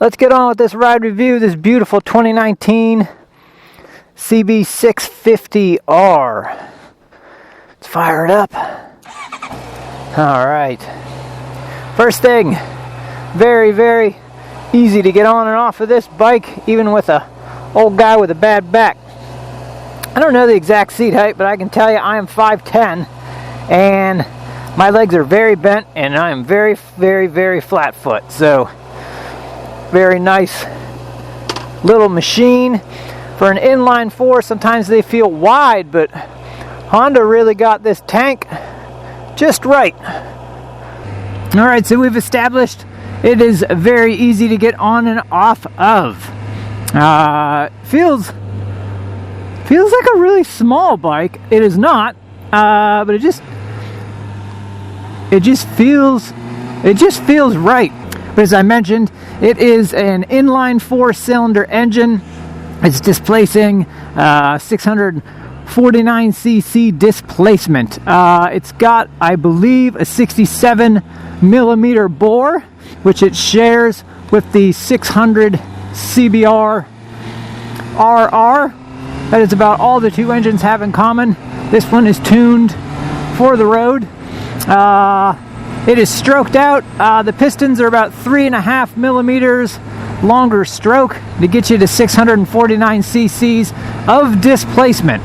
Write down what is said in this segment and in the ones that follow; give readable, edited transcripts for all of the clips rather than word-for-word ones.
let's get on with this ride review. This beautiful 2019 CB650R. Let's fire it up. All right. First thing, very easy to get on and off of this bike, even with a old guy with a bad back. I don't know the exact seat height, but I can tell you I am 5'10", and my legs are very bent, and I am very flat foot. So, very nice little machine. For an inline four, sometimes they feel wide, but Honda really got this tank just right. All right, so we've established it is very easy to get on and off of. Feels like a really small bike. It is not, but it just feels right. But as I mentioned, it is an inline 4-cylinder engine. It's displacing 649 cc displacement. It's got, I believe, a 67 millimeter bore, which it shares with the 600 CBR RR. That is about all the two engines have in common. This one is tuned for the road. It is stroked out. The pistons are about 3.5 millimeters longer stroke to get you to 649 cc's of displacement.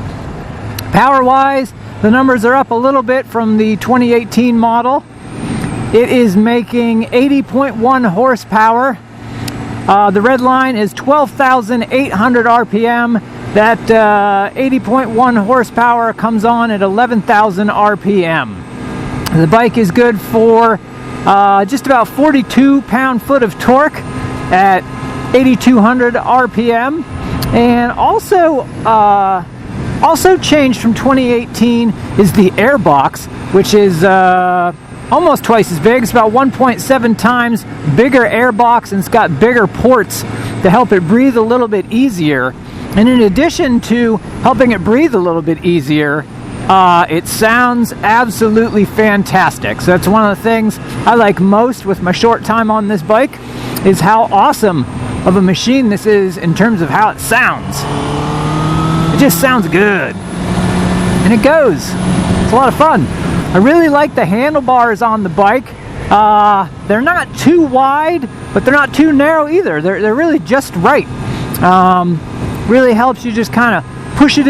Power-wise, the numbers are up a little bit from the 2018 model. It is making 80.1 horsepower. The red line is 12,800 RPM. That 80.1 horsepower comes on at 11,000 RPM. The bike is good for just about 42 pound-foot of torque at 8,200 RPM. And also changed from 2018 is the airbox, which is almost twice as big. It's about 1.7 times bigger airbox, and it's got bigger ports to help it breathe a little bit easier. And in addition to helping it breathe a little bit easier, it sounds absolutely fantastic. So that's one of the things I like most with my short time on this bike, is how awesome of a machine this is in terms of how it sounds. It just sounds good. And it goes. It's a lot of fun. I really like the handlebars on the bike. They're not too wide, but they're not too narrow either. They're really just right. Really helps you just kind of push it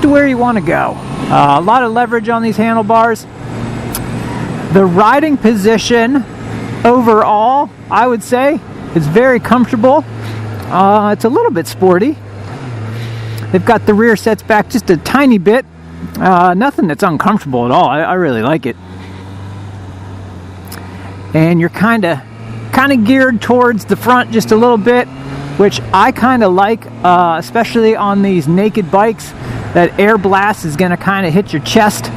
to where you want to go. A lot of leverage on these handlebars. The riding position overall, I would say, is very comfortable. It's a little bit sporty. They've got the rear sets back just a tiny bit. Nothing that's uncomfortable at all. I really like it. And you're kind of geared towards the front just a little bit, which I kind of like, especially on these naked bikes. That air blast is going to kind of hit your chest,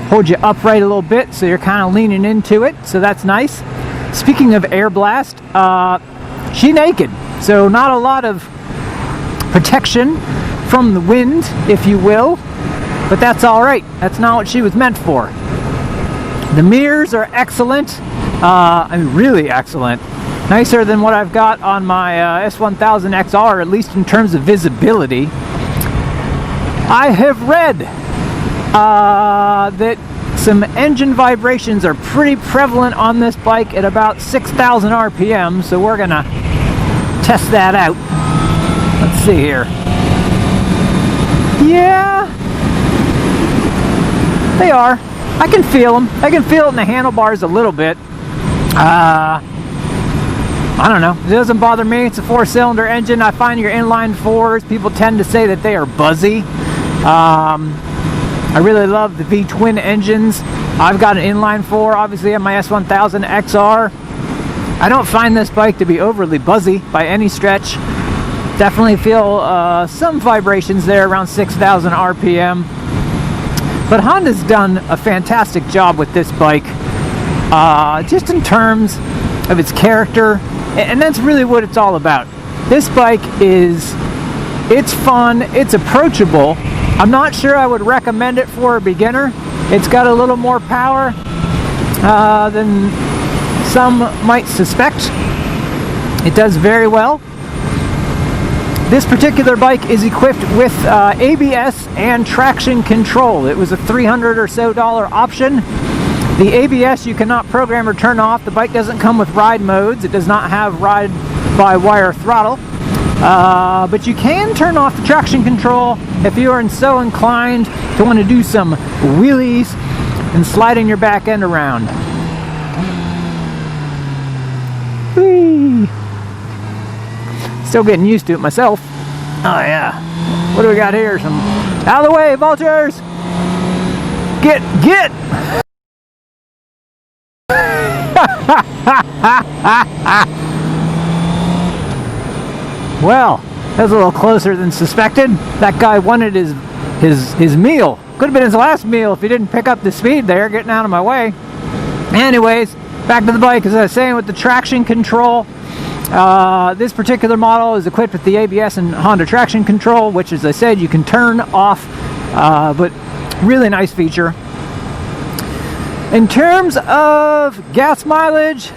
hold you upright a little bit, so you're kind of leaning into it, so that's nice. Speaking of air blast, she naked, so not a lot of protection from the wind, if you will, but that's all right. That's not what she was meant for. The mirrors are excellent. I mean, really excellent. Nicer than what I've got on my S1000XR, at least in terms of visibility. I have read that some engine vibrations are pretty prevalent on this bike at about 6,000 RPM, so we're gonna test that out. Let's see here. Yeah, they are. I can feel them. I can feel it in the handlebars a little bit. I don't know. It doesn't bother me. It's a 4-cylinder engine. I find your inline 4s, people tend to say that they are buzzy. I really love the V-twin engines. I've got an inline 4, obviously, on my S1000XR. I don't find this bike to be overly buzzy by any stretch. Definitely feel some vibrations there around 6,000 RPM. But Honda's done a fantastic job with this bike, just in terms of its character, and that's really what it's all about. This bike it's fun, it's approachable. I'm not sure I would recommend it for a beginner. It's got a little more power than some might suspect. It does very well. This particular bike is equipped with ABS and traction control. It was a $300 or so option. The ABS you cannot program or turn off. The bike doesn't come with ride modes. It does not have ride-by-wire throttle. But you can turn off the traction control if you are so inclined to want to do some wheelies and sliding your back end around. Whee! Still getting used to it myself. Oh yeah. What do we got here? Some out of the way, vultures! Get! Well, that was a little closer than suspected. That guy wanted his meal. Could have been his last meal if he didn't pick up the speed there, getting out of my way. Anyways, back to the bike. As I was saying, with the traction control, this particular model is equipped with the ABS and Honda traction control, which, as I said, you can turn off, but really nice feature. In terms of gas mileage,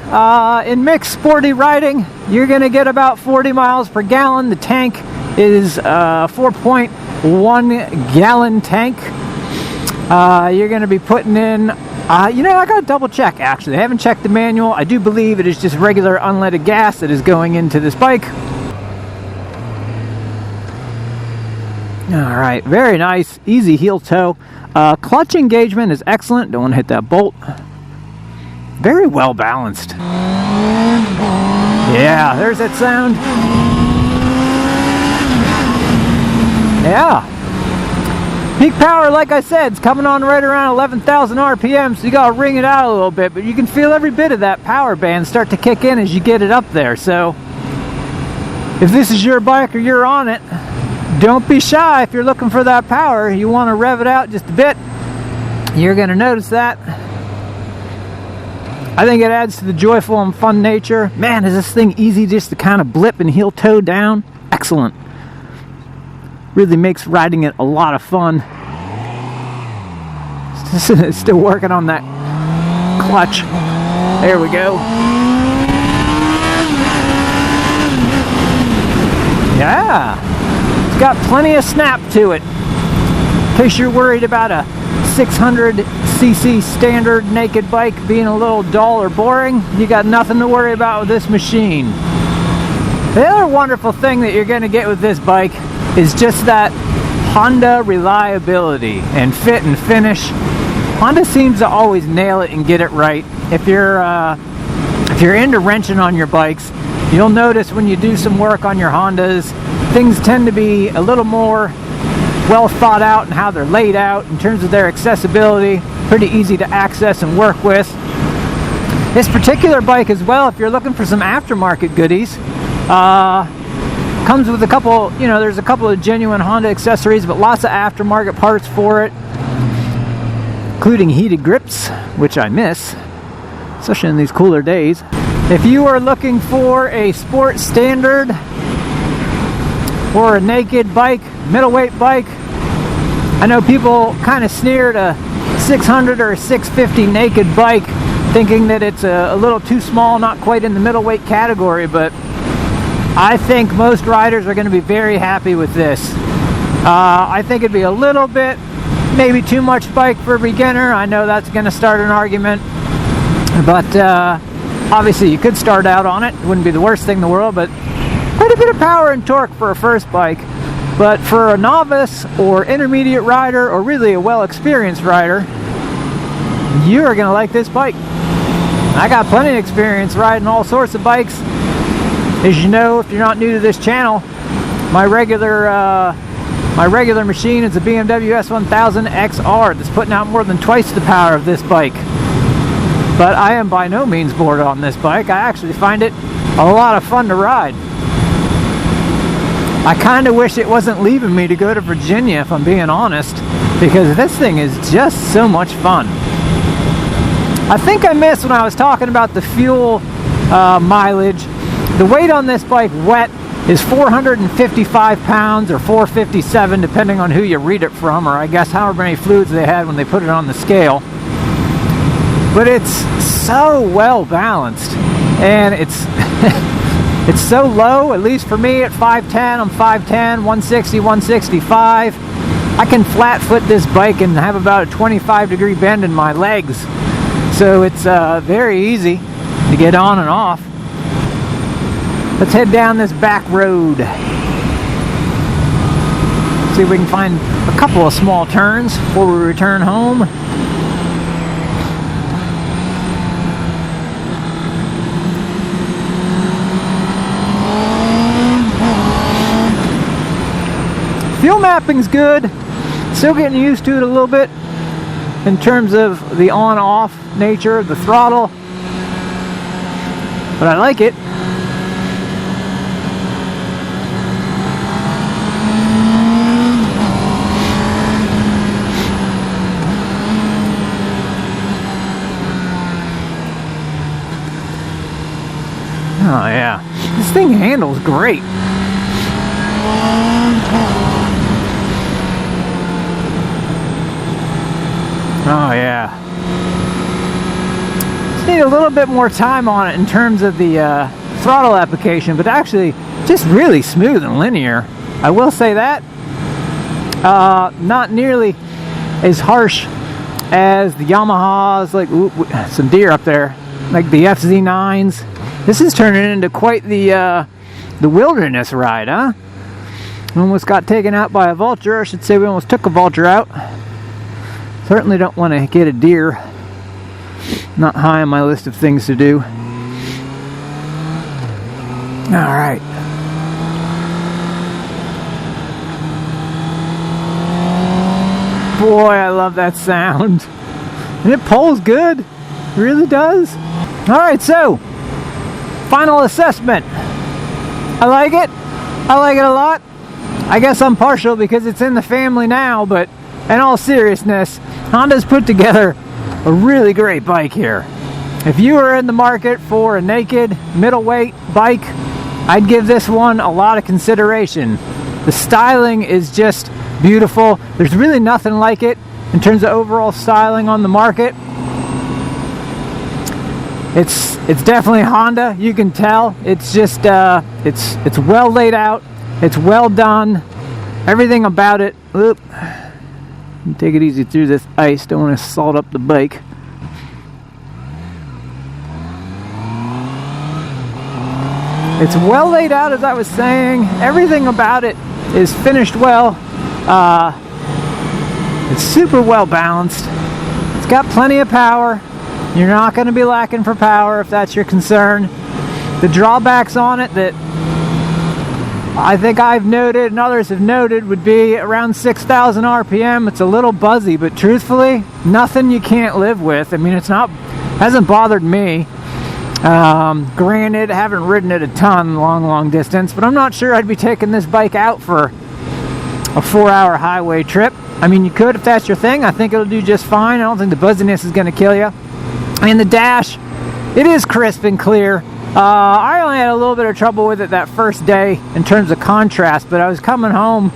in mixed sporty riding, you're going to get about 40 miles per gallon. The tank is a 4.1 gallon tank. You're going to be putting in, I got to double check actually. I haven't checked the manual. I do believe it is just regular unleaded gas that is going into this bike. All right, very nice, easy heel toe. Clutch engagement is excellent. Don't want to hit that bolt. Very well balanced. Yeah, there's that sound. Yeah. Peak power, like I said, is coming on right around 11,000 RPM, so you got to ring it out a little bit, but you can feel every bit of that power band start to kick in as you get it up there. So if this is your bike or you're on it, don't be shy. If you're looking for that power, you want to rev it out just a bit, you're going to notice that. I think it adds to the joyful and fun nature. Man, is this thing easy just to kind of blip and heel toe down? Excellent. Really makes riding it a lot of fun. Still working on that clutch. There we go. Yeah. It's got plenty of snap to it. In case you're worried about a 600cc standard naked bike being a little dull or boring, you got nothing to worry about with this machine. The other wonderful thing that you're going to get with this bike is just that Honda reliability and fit and finish. Honda seems to always nail it and get it right. If you're into wrenching on your bikes, you'll notice when you do some work on your Hondas, things tend to be a little more well thought out in how they're laid out in terms of their accessibility. Pretty easy to access and work with. This particular bike as well, if you're looking for some aftermarket goodies, comes with a couple, there's a couple of genuine Honda accessories, but lots of aftermarket parts for it, including heated grips, which I miss, especially in these cooler days. If you are looking for a sport standard or a naked bike, middleweight bike, I know people kind of sneer at a 600 or a 650 naked bike, thinking that it's a little too small, not quite in the middleweight category, but I think most riders are going to be very happy with this. I think it'd be a little bit, maybe too much bike for a beginner. I know that's going to start an argument, but obviously you could start out on it. It wouldn't be the worst thing in the world, but quite a bit of power and torque for a first bike. But for a novice or intermediate rider, or really a well-experienced rider, you are going to like this bike. I got plenty of experience riding all sorts of bikes. As you know, if you're not new to this channel, my regular machine is a BMW S1000 XR that's putting out more than twice the power of this bike. But I am by no means bored on this bike. I actually find it a lot of fun to ride. I kind of wish it wasn't leaving me to go to Virginia, if I'm being honest, because this thing is just so much fun. I think I missed when I was talking about the fuel mileage. The weight on this bike wet is 455 pounds or 457, depending on who you read it from, or I guess however many fluids they had when they put it on the scale. But it's so well balanced, and it's It's so low, at least for me at 5'10", I'm 5'10", 160, 165. I can flat foot this bike and have about a 25-degree bend in my legs. So it's very easy to get on and off. Let's head down this back road. See if we can find a couple of small turns before we return home. Fuel mapping's good. Still getting used to it a little bit in terms of the on-off nature of the throttle, but I like it. Oh yeah, this thing handles great. Oh yeah. Just need a little bit more time on it in terms of the throttle application, but actually just really smooth and linear. I will say that. Not nearly as harsh as the Yamahas, like some deer up there, like the FZ9s. This is turning into quite the wilderness ride, huh? We almost got taken out by a vulture. I should say we almost took a vulture out. Certainly don't want to get a deer. Not high on my list of things to do. Alright. Boy, I love that sound. And it pulls good. It really does. Alright, so final assessment. I like it. I like it a lot. I guess I'm partial because it's in the family now, but in all seriousness, Honda's put together a really great bike here. If you are in the market for a naked, middleweight bike, I'd give this one a lot of consideration. The styling is just beautiful. There's really nothing like it in terms of overall styling on the market. It's definitely Honda, you can tell. It's just it's well laid out, it's well done. Everything about it. Oop. Take it easy through this ice, don't want to salt up the bike. It's well laid out, as I was saying. Everything about it is finished well. It's super well balanced. It's got plenty of power. You're not going to be lacking for power if that's your concern. The drawbacks on it that I think I've noted and others have noted would be around 6,000 RPM. It's a little buzzy, but truthfully, nothing you can't live with. I mean, hasn't bothered me. Granted, I haven't ridden it a ton long distance, but I'm not sure I'd be taking this bike out for a 4-hour highway trip. I mean, you could if that's your thing. I think it'll do just fine. I don't think the buzziness is going to kill you. And the dash, it is crisp and clear. I only had a little bit of trouble with it that first day in terms of contrast, but I was coming home,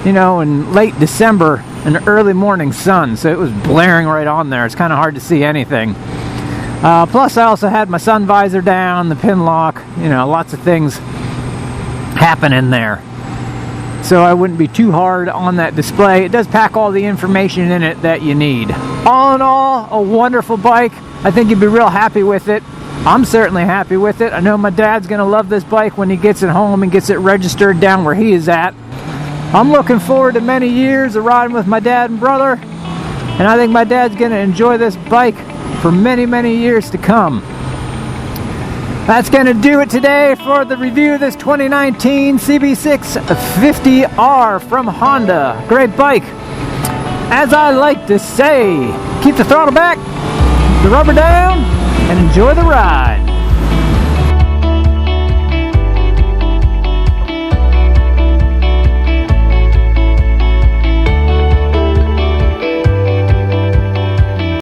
you know, in late December in the early morning sun, so it was blaring right on there. It's kind of hard to see anything. Plus I also had my sun visor down, the pin lock, you know, lots of things happening there. So I wouldn't be too hard on that display. It does pack all the information in it that you need. All in all, a wonderful bike. I think you'd be real happy with it. I'm certainly happy with it. I know my dad's going to love this bike when he gets it home and gets it registered down where he is at. I'm looking forward to many years of riding with my dad and brother, and I think my dad's going to enjoy this bike for many years to come. That's going to do it today for the review of this 2019 CB650R from Honda. Great bike. As I like to say, keep the throttle back, the rubber down, and enjoy the ride.